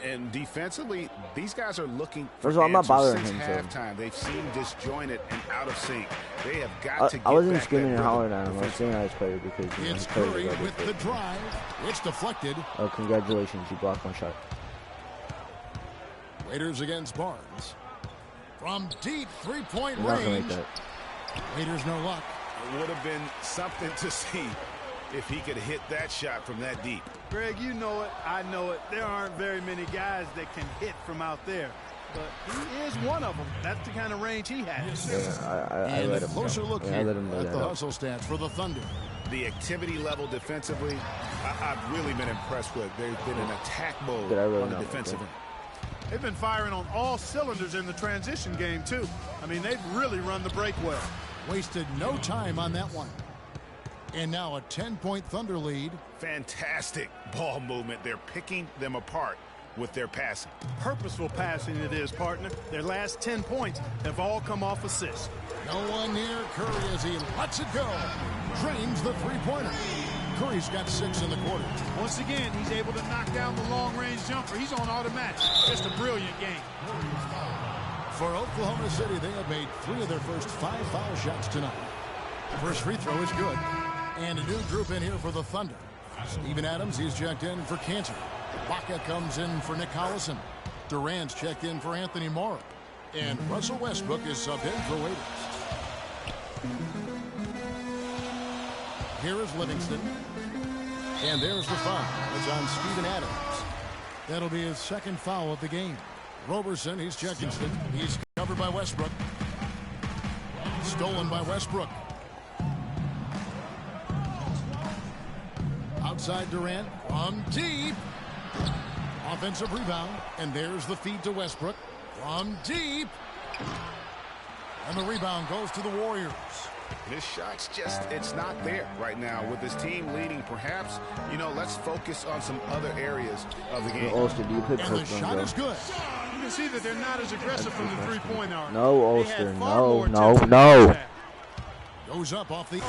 Speaker 7: And defensively, these guys are looking for
Speaker 10: First of all, I'm not bothering
Speaker 7: since
Speaker 10: him.
Speaker 7: halftime. They've seemed disjointed and out of sync. They have got to get
Speaker 10: I wasn't
Speaker 7: back
Speaker 10: screaming
Speaker 7: that
Speaker 10: and hollering at him. I was saying I was player because
Speaker 5: it's Curry with the drive. It's deflected.
Speaker 10: Oh, congratulations. You blocked my shot.
Speaker 5: Raiders against Barnes. From deep three-point
Speaker 10: I'm not gonna
Speaker 5: range.
Speaker 10: make that.
Speaker 5: Raiders no luck.
Speaker 7: It would have been something to see if he could hit that shot from that deep.
Speaker 6: Greg, you know it. I know it. There aren't very many guys that can hit from out there. But he is one of them. That's the kind of range he has.
Speaker 10: Yeah, I let him go.
Speaker 5: Closer look
Speaker 10: I
Speaker 5: here
Speaker 10: let him
Speaker 5: at the hustle stats for the Thunder.
Speaker 7: The activity level defensively, I've really been impressed with. They've been in attack mode on the defensive end.
Speaker 6: They've been firing on all cylinders in the transition game, too. I mean, they've really run the break well.
Speaker 5: Wasted no time on that one. And now a 10-point Thunder lead.
Speaker 7: Fantastic ball movement. They're picking them apart with their passing.
Speaker 6: Purposeful passing it is, partner. Their last 10 points have all come off assists.
Speaker 5: No one near Curry as he lets it go. Drains the three-pointer. Curry's got 6 in the quarter.
Speaker 6: Once again, he's able to knock down the long-range jumper. He's on automatic. Just a brilliant game.
Speaker 5: For Oklahoma City, they have made 3 of their first 5 foul shots tonight. First free throw is good. And a new group in here for the Thunder. Steven Adams, he's checked in for Cantor. Baca comes in for Nick Collison. Durant's checked in for Anthony Morrow. And Russell Westbrook is subbed in for Waiters. Here is Livingston. And there's the foul. It's on Steven Adams. That'll be his second foul of the game. Roberson, he's checked in. He's covered by Westbrook. Stolen by Westbrook. Outside Durant from deep. Offensive rebound. And there's the feed to Westbrook from deep. And the rebound goes to the Warriors.
Speaker 7: His shot's just, it's not there right now. With his team leading, perhaps, you know, let's focus on some other areas of the game.
Speaker 10: Ulster, do you put
Speaker 5: And the shot is good.
Speaker 6: You can see that they're not as aggressive from the three-point arc.
Speaker 10: No, Ulster, no.
Speaker 5: Goes up off the...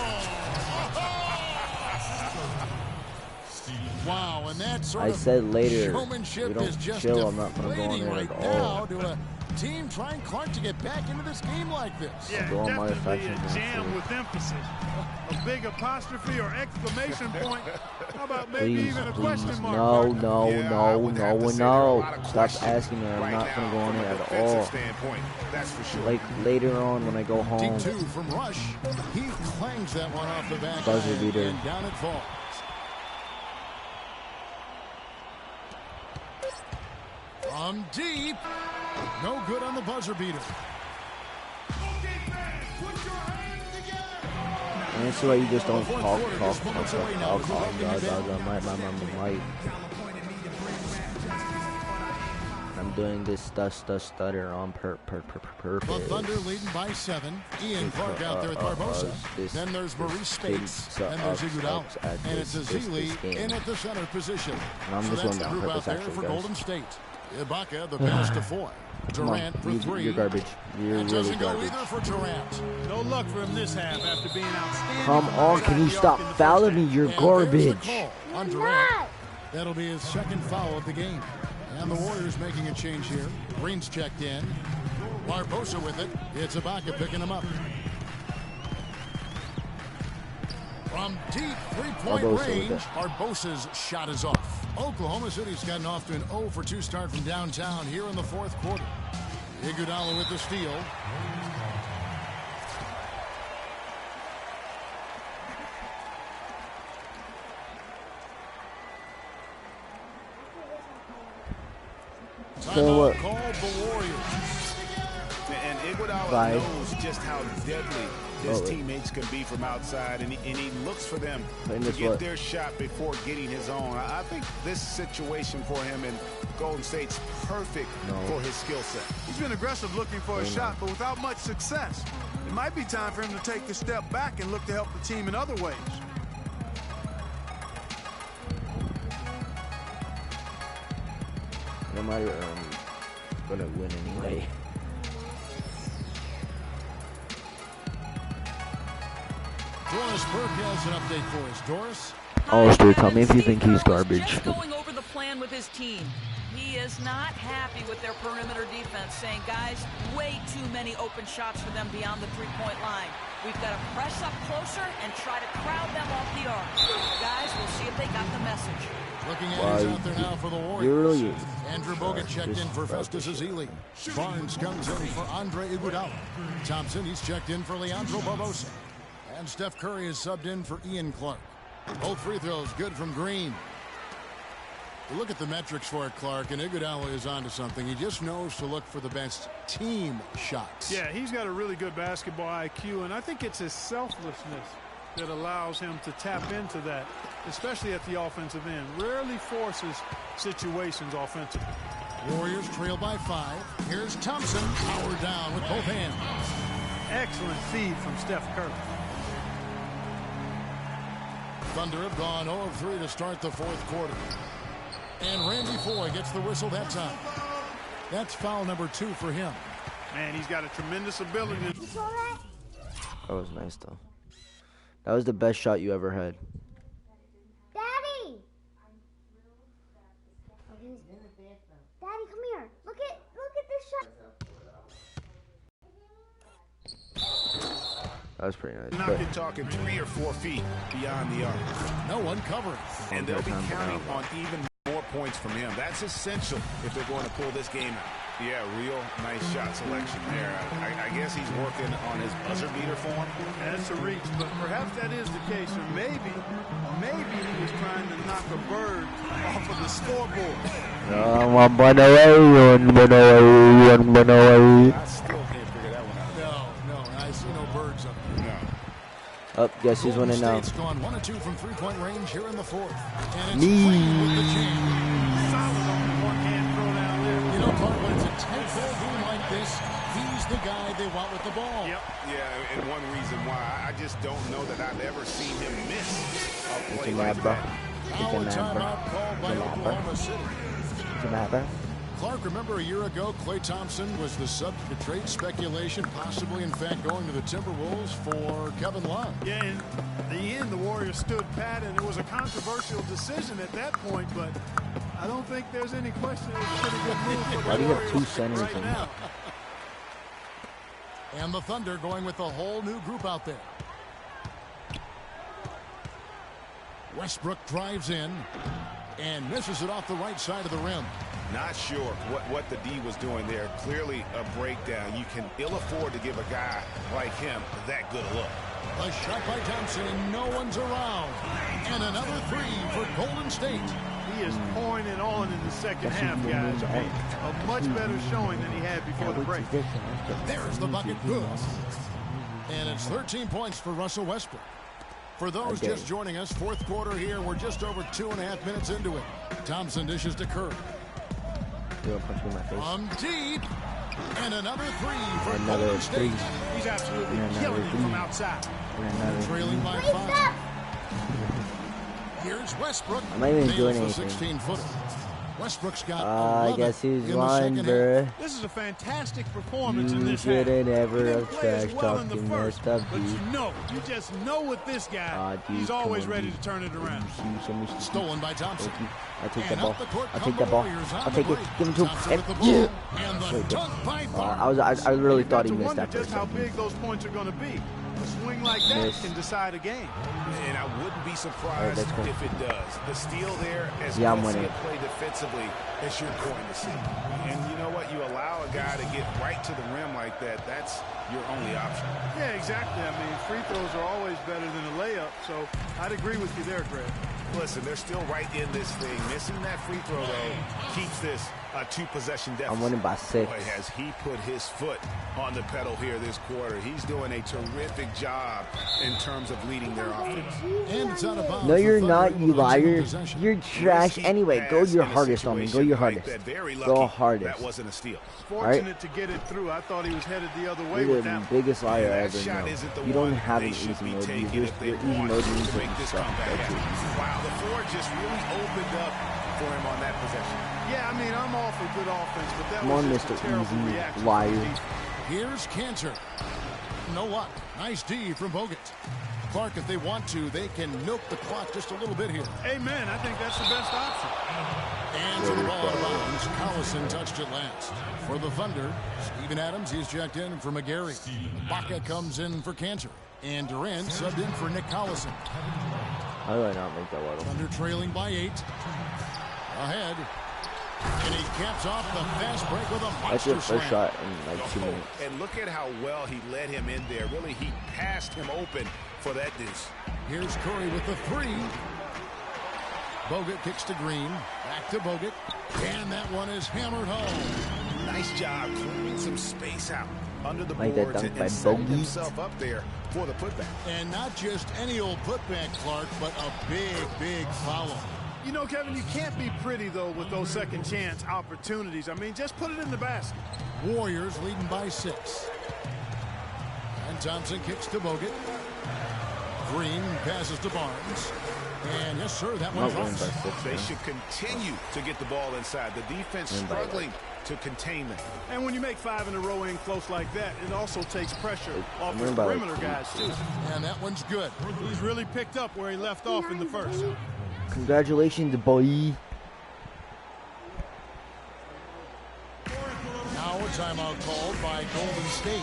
Speaker 5: Wow, and that sort of
Speaker 10: said later,
Speaker 5: showmanship
Speaker 10: we don't
Speaker 5: is just
Speaker 10: chill. I'm not gonna go on there
Speaker 5: right
Speaker 10: at
Speaker 5: now
Speaker 10: all.
Speaker 5: to a team trying Clark to get back into this game like this.
Speaker 6: Yeah,
Speaker 10: Go on my
Speaker 6: definitely a
Speaker 10: affections
Speaker 6: jam with emphasis. A big apostrophe or exclamation point. How about maybe
Speaker 10: Please,
Speaker 6: even a
Speaker 10: please,
Speaker 6: question mark?
Speaker 10: no. Stop asking me. I'm not gonna go on it at all.
Speaker 7: That's for sure.
Speaker 10: Like later on when I go home.
Speaker 5: Deep two from Rush. He clangs that one off the back.
Speaker 10: Buzzer beater.
Speaker 5: And down it falls. From deep. No good on the buzzer beater.
Speaker 10: And that's why you just don't talk. Mic. I'm doing this stutter on purpose.
Speaker 5: The Thunder leading by 7. Ian Clark out there with Barbosa. Then there's Maurice Spates. And there's Iguodala. And it's Azili in at the center position.
Speaker 10: And I'm
Speaker 5: So
Speaker 10: just
Speaker 5: that's
Speaker 10: going
Speaker 5: the
Speaker 10: down
Speaker 5: group out
Speaker 10: purpose,
Speaker 5: there
Speaker 10: actually,
Speaker 5: for
Speaker 10: guys.
Speaker 5: Golden State. Ibaka, the pass to Foy. Durant for 3.
Speaker 10: You're garbage. You're
Speaker 5: That
Speaker 10: really
Speaker 5: doesn't go
Speaker 10: garbage.
Speaker 5: either for Durant.
Speaker 6: No luck for him this half after being outstanding.
Speaker 10: Come on, can you stop fouling me? You're
Speaker 5: And there's the
Speaker 10: garbage.
Speaker 5: call on Durant. That'll be his second foul of the game. And the Warriors making a change here. Green's checked in. Barbosa with it. It's Ibaka picking him up. From deep three-point
Speaker 10: Barbosa
Speaker 5: range,
Speaker 10: with it.
Speaker 5: Barbosa's shot is off. Oklahoma City's gotten off to an 0-for-2 start from downtown here in the fourth quarter. Iguodala with the steal.
Speaker 10: So what?
Speaker 5: Called the Warriors.
Speaker 7: And Iguodala knows just how deadly his teammates can be from outside, and he looks for them to get their shot before getting his own. I think this situation for him in Golden State's perfect for his skill set.
Speaker 6: He's been aggressive looking for a shot, but without much success. It might be time for him to take a step back and look to help the team in other ways.
Speaker 10: No matter, gonna win anyway.
Speaker 5: Doris Burke has an update for us. Doris?
Speaker 10: Ulster, tell me if you think he's garbage.
Speaker 12: Just going over the plan with his team. He is not happy with their perimeter defense, saying, guys, way too many open shots for them beyond the three-point line. We've got to press up closer and try to crowd them off the arc. Guys, we'll see if they got the message.
Speaker 5: Looking at who's out there now for the Warriors. Andrew Bogut checked in for Festus Ezeli. Barnes comes in for Andre Iguodala. Thompson, he's checked in for Leandro Barbosa. And Steph Curry is subbed in for Ian Clark. Both free throws good from Green. You look at the metrics for it, Clark, and Iguodala is onto something. He just knows to look for the best team shots.
Speaker 6: Yeah, he's got a really good basketball IQ, and I think it's his selflessness that allows him to tap into that, especially at the offensive end. Rarely forces situations offensively.
Speaker 5: Warriors trail by 5. Here's Thompson, powered down with both hands.
Speaker 6: Excellent feed from Steph Curry.
Speaker 5: Thunder have gone 0 of 3 to start the fourth quarter. And Randy Foy gets the whistle that time. That's foul number 2 for him.
Speaker 6: Man, he's got a tremendous ability.
Speaker 10: That was nice, though. That was the best shot you ever had.
Speaker 11: Daddy! Daddy, come here. Look at this shot.
Speaker 10: That was pretty nice.
Speaker 7: Not
Speaker 10: But
Speaker 7: been talking 3 or 4 feet beyond the arc.
Speaker 5: No one covering.
Speaker 7: And they'll be counting on even more points from him. That's essential if they're going to pull this game out. Yeah, real nice shot selection there. I guess he's working on his buzzer beater form.
Speaker 6: That's a reach, but perhaps that is the case. Or maybe he was trying to knock a bird off of the scoreboard.
Speaker 10: one away.
Speaker 7: I still can't figure that one out.
Speaker 6: No, I see no birds up there.
Speaker 7: No.
Speaker 10: Up, guess who's winning now?
Speaker 5: State's gone 1 of 2 from three-point range here in the fourth. And it's
Speaker 10: Me.
Speaker 5: Clayton with the jam.
Speaker 6: Solid on the one-hand throw down there.
Speaker 5: You know, Clark, when it's a tenfold game like this, he's the guy they want with the ball.
Speaker 7: Yep. Yeah, and one reason why I just don't know that I've ever seen him miss a play like that.
Speaker 5: Now a timeout called by Oklahoma City. Clark, remember a year ago, Klay Thompson was the subject of trade speculation, possibly, in fact, going to the Timberwolves for Kevin Love.
Speaker 6: Yeah, in the end, the Warriors stood pat, and it was a controversial decision at that point, but I don't think there's any question it was a pretty good move for the
Speaker 10: Why do you have
Speaker 6: Warriors
Speaker 10: two centers
Speaker 6: right
Speaker 10: in
Speaker 6: now.
Speaker 5: And the Thunder going with a whole new group out there. Westbrook drives in and misses it off the right side of the rim.
Speaker 7: Not sure what the D was doing there. Clearly a breakdown. You can ill afford to give a guy like him that good a look.
Speaker 5: A shot by Thompson, and no one's around. And another three for Golden State.
Speaker 6: He is pouring it on in the second half, guys. I mean, a much better showing than he had before the break.
Speaker 5: There's the bucket, good. And it's 13 points for Russell Westbrook. For those just joining us, fourth quarter here. We're just over 2.5 minutes into it. Thompson dishes to Curry. From deep. And another three for Golden State.
Speaker 6: He's absolutely killing it from outside.
Speaker 5: Trailing by 5. Here's Westbrook.
Speaker 10: I'm not even doing anything.
Speaker 5: 16-footer. Westbrook's got
Speaker 10: I guess he's lying, bruh.
Speaker 6: This is a fantastic performance in this
Speaker 10: half.
Speaker 6: He
Speaker 10: ever
Speaker 6: didn't play as
Speaker 10: trash
Speaker 6: well in the
Speaker 10: talking
Speaker 6: first,
Speaker 10: stuff,
Speaker 6: but you just know with this guy, he's always ready to turn it around.
Speaker 5: Stolen by Thompson.
Speaker 10: I'll take that ball. I'll take that ball. I'll take it. Give him to him. I really thought he missed that
Speaker 6: just
Speaker 10: first.
Speaker 6: how big those points are going to be. A swing like that can decide a game.
Speaker 7: And I wouldn't be surprised if it does. The steal there, as
Speaker 10: I'm
Speaker 7: well as
Speaker 10: winning.
Speaker 7: play defensively as you're going to see. And you know what? You allow a guy to get right to the rim like that. That's your only option.
Speaker 6: Yeah, exactly. I mean, free throws are always better than a layup. So I'd agree with you there, Greg.
Speaker 7: Listen, they're still right in this thing. Missing that free throw, though, keeps this a two-possession deficit.
Speaker 10: I'm winning by 6.
Speaker 7: Boy, has he put his foot on the pedal here this quarter. He's doing a terrific job in terms of leading their offense.
Speaker 5: And it's out of bounds.
Speaker 10: No, you're not, you liar. You're trash anyway. Go your hardest on me. Go your hardest. Go hardest.
Speaker 7: That wasn't a steal.
Speaker 6: Fortunate to get it through. I thought he was headed the other way with that.
Speaker 10: You're the biggest liar I ever know. You don't have an easy mode. Your easy mode means to make this comeback.
Speaker 7: Wow, the floor just really opened up for him on that possession.
Speaker 6: Yeah, I mean, I'm all for good offense, but that
Speaker 10: Come
Speaker 6: was
Speaker 10: on,
Speaker 6: just a
Speaker 10: Mr.
Speaker 6: terrible
Speaker 10: Easy
Speaker 6: reaction.
Speaker 10: Liar.
Speaker 5: Here's Cantor. No luck. Nice D from Bogut. Clark, if they want to, they can milk the clock just a little bit here.
Speaker 6: Amen. I think that's the best option.
Speaker 5: And to the ball out of bounds. Collison touched it last. For the Thunder, Steven Adams, he's checked in for McGarry. Baca comes in for Cantor. And Durant subbed in for Nick Collison.
Speaker 10: How do I not make that water?
Speaker 5: Thunder trailing by 8. Ahead. And he caps off the fast break with a
Speaker 10: That's
Speaker 5: monster
Speaker 10: your first
Speaker 5: slam.
Speaker 10: shot in like 2 minutes.
Speaker 7: And look at how well he led him in there. Really, he passed him open for that deuce.
Speaker 5: Here's Curry with the 3. Bogut kicks to Green. Back to Bogut. And that one is hammered home.
Speaker 7: Nice job clearing some space out under the
Speaker 10: Like that
Speaker 7: boards
Speaker 10: dunk by
Speaker 7: and setting
Speaker 10: Bogut.
Speaker 7: himself up there for the putback.
Speaker 5: And not just any old putback, Clark, but a big, big follow.
Speaker 6: You know, Kevin, you can't be pretty, though, with those second chance opportunities. I mean, just put it in the basket.
Speaker 5: Warriors leading by 6. And Thompson kicks to Bogut. Green passes to Barnes. And yes, sir, that one's off.
Speaker 7: They should continue to get the ball inside. The defense struggling to contain them.
Speaker 6: And when you make 5 in a row in close like that, it also takes pressure off the perimeter guys, too.
Speaker 5: And that one's good.
Speaker 6: He's really picked up where he left off in the first.
Speaker 10: Congratulations, boy.
Speaker 5: Now a timeout called by Golden State.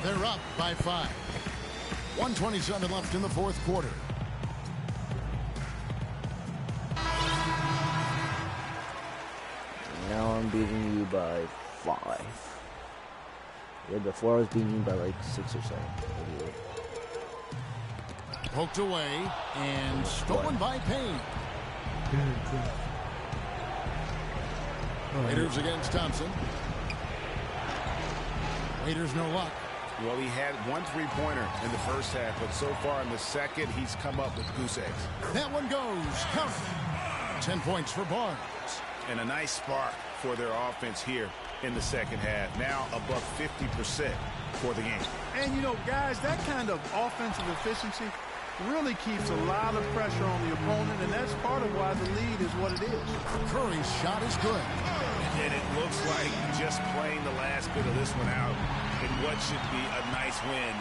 Speaker 5: They're up by 5. 1:27 left in the fourth quarter.
Speaker 10: Now I'm beating you by 5. Yeah, before I was beating you by like 6 or 7. Anyway.
Speaker 5: Poked away and stolen by Payne. Raiders against Thompson. Raiders no luck.
Speaker 7: Well, he had 1 3-pointer in the first half, but so far in the second, he's come up with goose eggs.
Speaker 5: That one goes. Count. 10 points for Barnes.
Speaker 7: And a nice spark for their offense here in the second half. Now above 50% for the game.
Speaker 6: And, you know, guys, that kind of offensive efficiency really keeps a lot of pressure on the opponent, and that's part of why the lead is what it is.
Speaker 5: Curry's shot is good.
Speaker 7: And it looks like just playing the last bit of this one out in what should be a nice win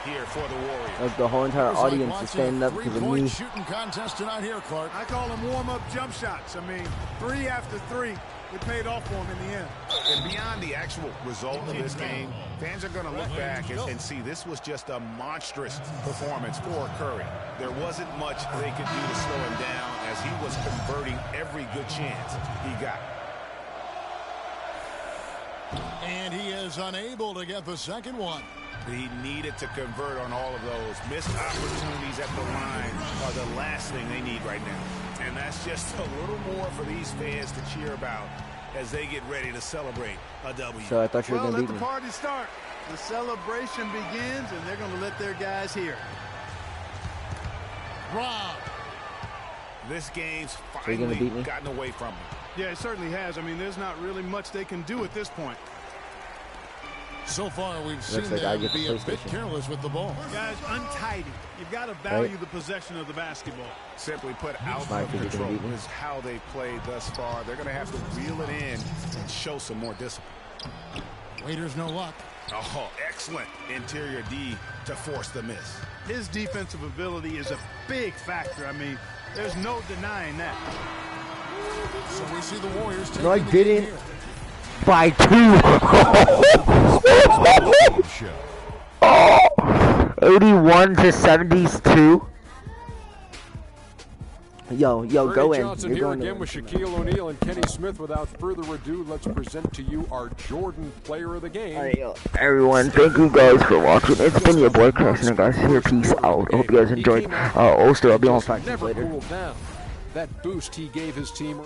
Speaker 7: here for the Warriors.
Speaker 10: Like the whole entire audience is standing up because of me.
Speaker 5: Shooting contest tonight here, Clark.
Speaker 6: I call them warm-up jump shots. I mean, 3 after 3, it paid off for them in the end.
Speaker 7: And beyond the actual result of this game, fans are going to look back and see this was just a monstrous performance for Curry. There wasn't much they could do to slow him down as he was converting every good chance he got.
Speaker 5: And he is unable to get the second one.
Speaker 7: He needed to convert on all of those. Missed opportunities at the line are the last thing they need right now. And that's just a little more for these fans to cheer about as they get ready to celebrate a W.
Speaker 10: So I thought you were going to beat me.
Speaker 6: Let the party start. The celebration begins, and they're going to let their guys hear.
Speaker 5: Rob.
Speaker 7: This game's
Speaker 10: So you're gonna beat
Speaker 7: finally
Speaker 10: me?
Speaker 7: gotten away from them.
Speaker 6: Yeah, it certainly has. I mean, there's not really much they can do at this point.
Speaker 5: So far, we've seen
Speaker 10: Looks like I
Speaker 5: them
Speaker 10: get the
Speaker 5: be a bit
Speaker 10: PlayStation.
Speaker 5: careless with the ball.
Speaker 6: Guys, untidy. You've got to value the possession of the basketball.
Speaker 7: Simply put, out
Speaker 10: Mike,
Speaker 7: of
Speaker 10: are you gonna
Speaker 7: control
Speaker 10: beat me?
Speaker 7: is how they played thus far. They're going to have to reel it in and show some more discipline.
Speaker 5: Waiters no luck.
Speaker 7: Oh, excellent interior D to force the miss.
Speaker 6: His defensive ability is a big factor. I mean, there's no denying that.
Speaker 5: So we see the Warriors taking
Speaker 10: No, I
Speaker 5: the
Speaker 10: didn't.
Speaker 5: game here.
Speaker 10: By 2. 81 to 72. Yo,
Speaker 3: Ernie
Speaker 10: go in.
Speaker 3: Johnson
Speaker 10: You're
Speaker 3: here
Speaker 10: going to
Speaker 3: again with Shaquille O'Neal and Kenny Smith. Without further ado, let's present to you our Jordan Player of the Game.
Speaker 10: Alright, yo, everyone, thank you guys for watching. It's been your boy Carson, guys. Here, peace out. Hope you guys enjoyed. Ulster, I'll be on Factions
Speaker 3: Never
Speaker 10: later.
Speaker 3: cooled down. That boost he gave his team.